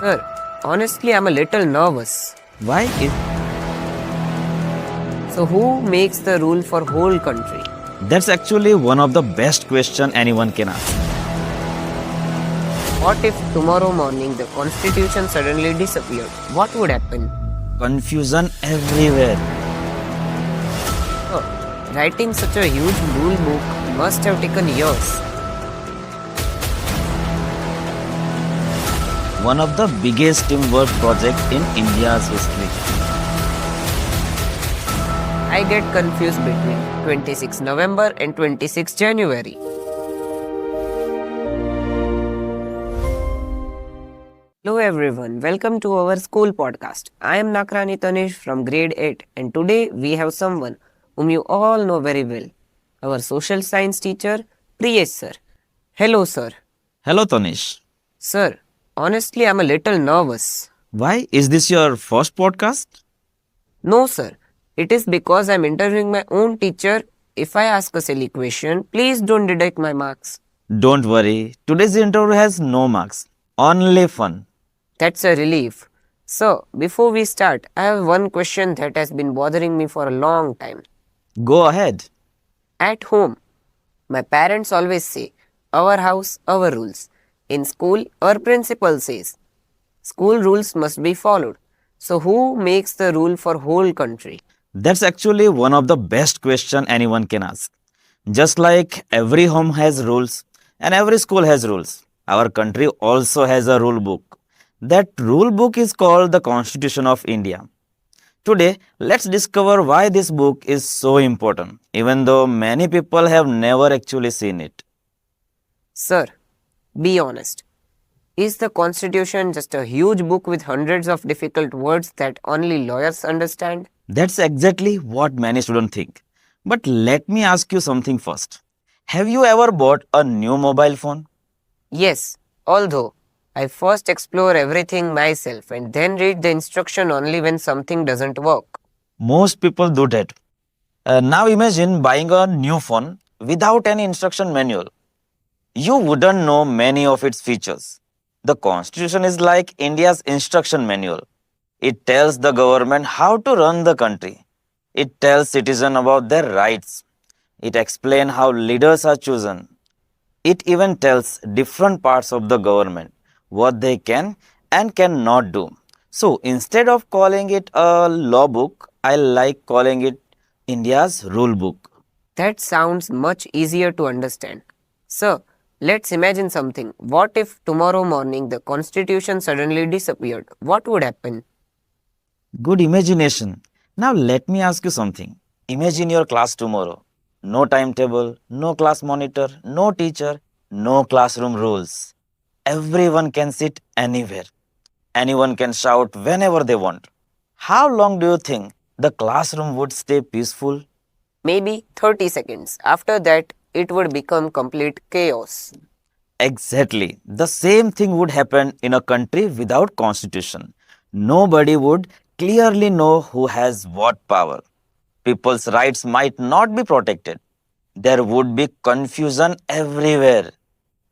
Sir, honestly, I'm a little nervous. Why is So, who makes the rule for whole country? that's actually one of the best question anyone can ask. What if tomorrow morning the constitution suddenly disappeared? What would happen? Confusion everywhere. Oh, writing such a huge rule book must have taken years. One of the biggest teamwork project in India's history. I get confused between 26 November and 26 January. Hello everyone, welcome to our school podcast. I am Nakrani Tanish from grade 8 and today we have someone whom you all know very well. Our social science teacher, Priyesh sir. Hello sir. Hello Tanish. Sir, honestly I'm a little nervous. Why is this your first podcast? No sir, it is because I'm interviewing my own teacher. If I ask a silly question, please don't deduct my marks. Don't worry, today's interview has no marks, only fun. That's a relief. So, before we start, I have one question that has been bothering me for a long time. Go ahead. At home, my parents always say, our house, our rules. In school, our principal says, school rules must be followed. So, who makes the rule for whole country? That's actually one of the best question anyone can ask. Just like every home has rules and every school has rules, our country also has a rule book. That rule book is called the Constitution of India. Today, let's discover why this book is so important, even though many people have never actually seen it. Sir, be honest. Is the Constitution just a huge book with hundreds of difficult words that only lawyers understand? That's exactly what many students think. But let me ask you something first. Have you ever bought a new mobile phone? Yes, although I first explore everything myself and then read the instruction only when something doesn't work. Most people do that. Now imagine buying a new phone without any instruction manual. You wouldn't know many of its features. The Constitution is like India's instruction manual. It tells the government how to run the country. It tells citizens about their rights. It explains how leaders are chosen. It even tells different parts of the government what they can and cannot do. So instead of calling it a law book, I like calling it India's rule book. That sounds much easier to understand. So, let's imagine something. What if tomorrow morning the constitution suddenly disappeared? What would happen? Good imagination. Now let me ask you something. Imagine your class tomorrow. No timetable, no class monitor, no teacher, no classroom rules. Everyone can sit anywhere. Anyone can shout whenever they want. How long do you think the classroom would stay peaceful? Maybe 30 seconds. After that, it would become complete chaos. Exactly. The same thing would happen in a country without constitution. Nobody would clearly know who has what power. People's rights might not be protected. There would be confusion everywhere.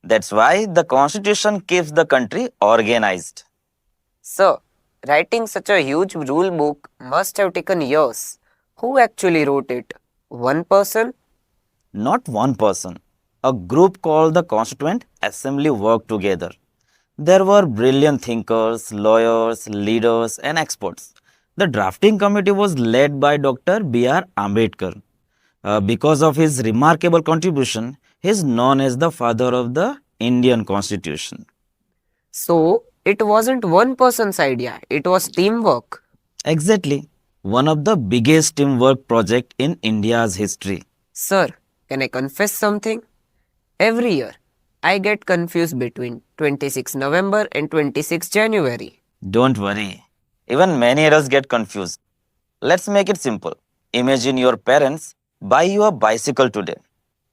That's why the constitution keeps the country organized. So, writing such a huge rule book must have taken years. Who actually wrote it? One person? Not one person. A group called the Constituent Assembly worked together. There were brilliant thinkers, lawyers, leaders, and experts. The drafting committee was led by Dr. B.R. Ambedkar. Because of his remarkable contribution, he is known as the father of the Indian Constitution. So, it wasn't one person's idea, it was teamwork. Exactly. One of the biggest teamwork project in India's history. Sir, can I confess something? Every year, I get confused between 26 November and 26 January. Don't worry. Even many adults get confused. Let's make it simple. Imagine your parents buy you a bicycle today,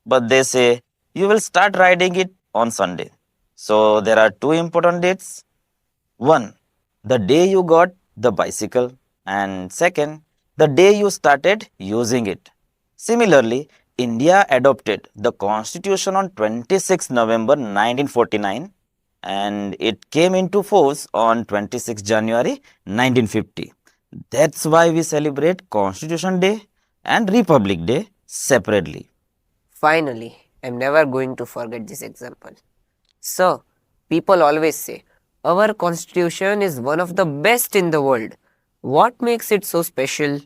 but they say you will start riding it on Sunday. So there are two important dates. One, the day you got the bicycle, and second, the day you started using it. Similarly, India adopted the Constitution on 26 November 1949 and it came into force on 26 January 1950. That's why we celebrate Constitution Day and Republic Day separately. Finally, I'm never going to forget this example. Sir, people always say, our constitution is one of the best in the world. What makes it so special?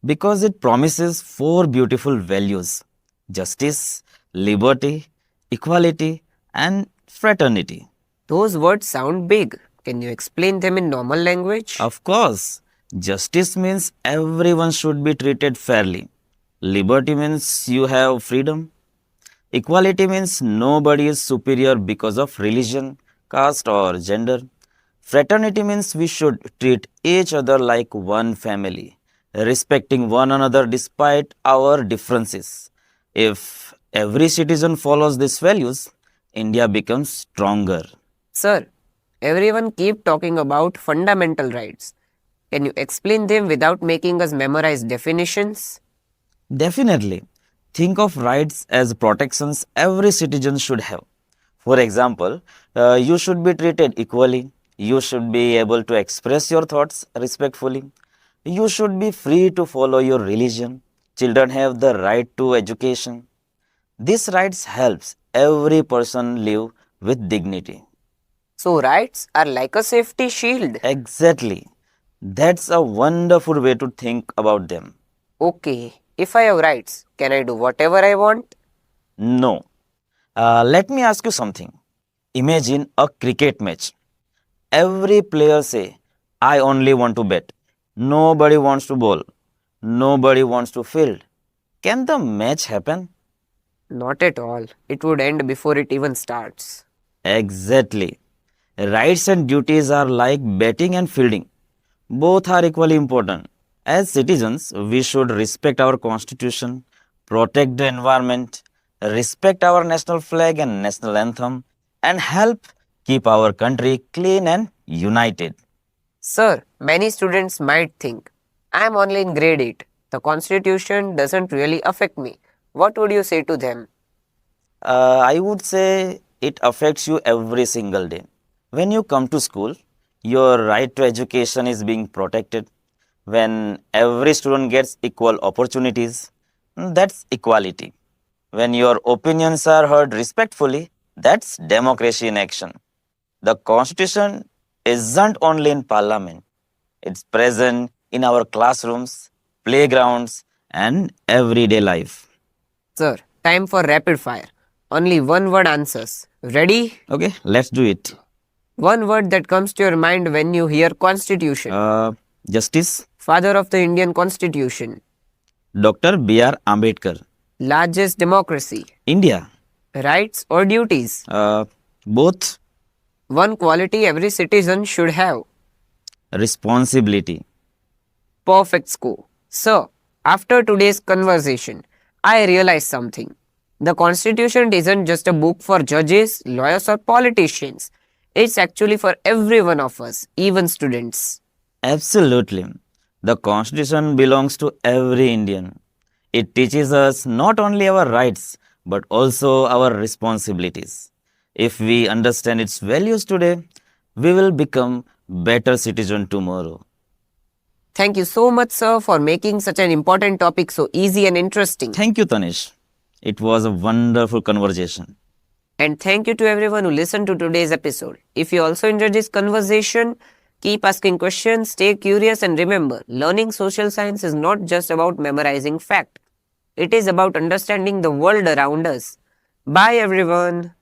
Because it promises four beautiful values: justice, liberty, equality, and fraternity. Those words sound big. Can you explain them in normal language? Of course, justice means everyone should be treated fairly. Liberty means you have freedom. Equality means nobody is superior because of religion, caste, or gender. Fraternity means we should treat each other like one family, respecting one another despite our differences. If every citizen follows these values, India becomes stronger. Sir, everyone keep talking about fundamental rights. Can you explain them without making us memorize definitions? Definitely. Think of rights as protections every citizen should have. For example, you should be treated equally. You should be able to express your thoughts respectfully. You should be free to follow your religion. Children have the right to education. These rights helps every person live with dignity. So rights are like a safety shield. Exactly. That's a wonderful way to think about them. Okay, if I have rights, can I do whatever I want? No. Let me ask you something. Imagine a cricket match. Every player say, I only want to bat. Nobody wants to bowl. Nobody wants to field. Can the match happen? Not at all. It would end before it even starts. Exactly. Rights and duties are like batting and fielding. Both are equally important. As citizens, we should respect our constitution, protect the environment, respect our national flag and national anthem, and help keep our country clean and united. Sir, many students might think, I am only in grade 8. The constitution doesn't really affect me. What would you say to them? I would say it affects you every single day. When you come to school, your right to education is being protected. When every student gets equal opportunities, that's equality. When your opinions are heard respectfully, that's democracy in action. The constitution isn't only in parliament, it's present in our classrooms, playgrounds, and everyday life. Sir, time for rapid fire. Only one word answers. Ready? Okay, let's do it. One word that comes to your mind when you hear constitution. Justice, Father of the Indian Constitution. Dr. B.R. Ambedkar. Largest democracy. India, Rights or duties. both One quality every citizen should have. responsibility. Perfect score. So, after today's conversation, I realized something. The Constitution isn't just a book for judges, lawyers, or politicians. It's actually for every one of us, even students. Absolutely. The Constitution belongs to every Indian. It teaches us not only our rights but also our responsibilities. If we understand its values today, we will become better citizens tomorrow. Thank you so much, sir, for making such an important topic so easy and interesting. Thank you, Tanish. It was a wonderful conversation. And thank you to everyone who listened to today's episode. If you also enjoyed this conversation, keep asking questions, stay curious, and remember, learning social science is not just about memorizing fact. It is about understanding the world around us. Bye, everyone.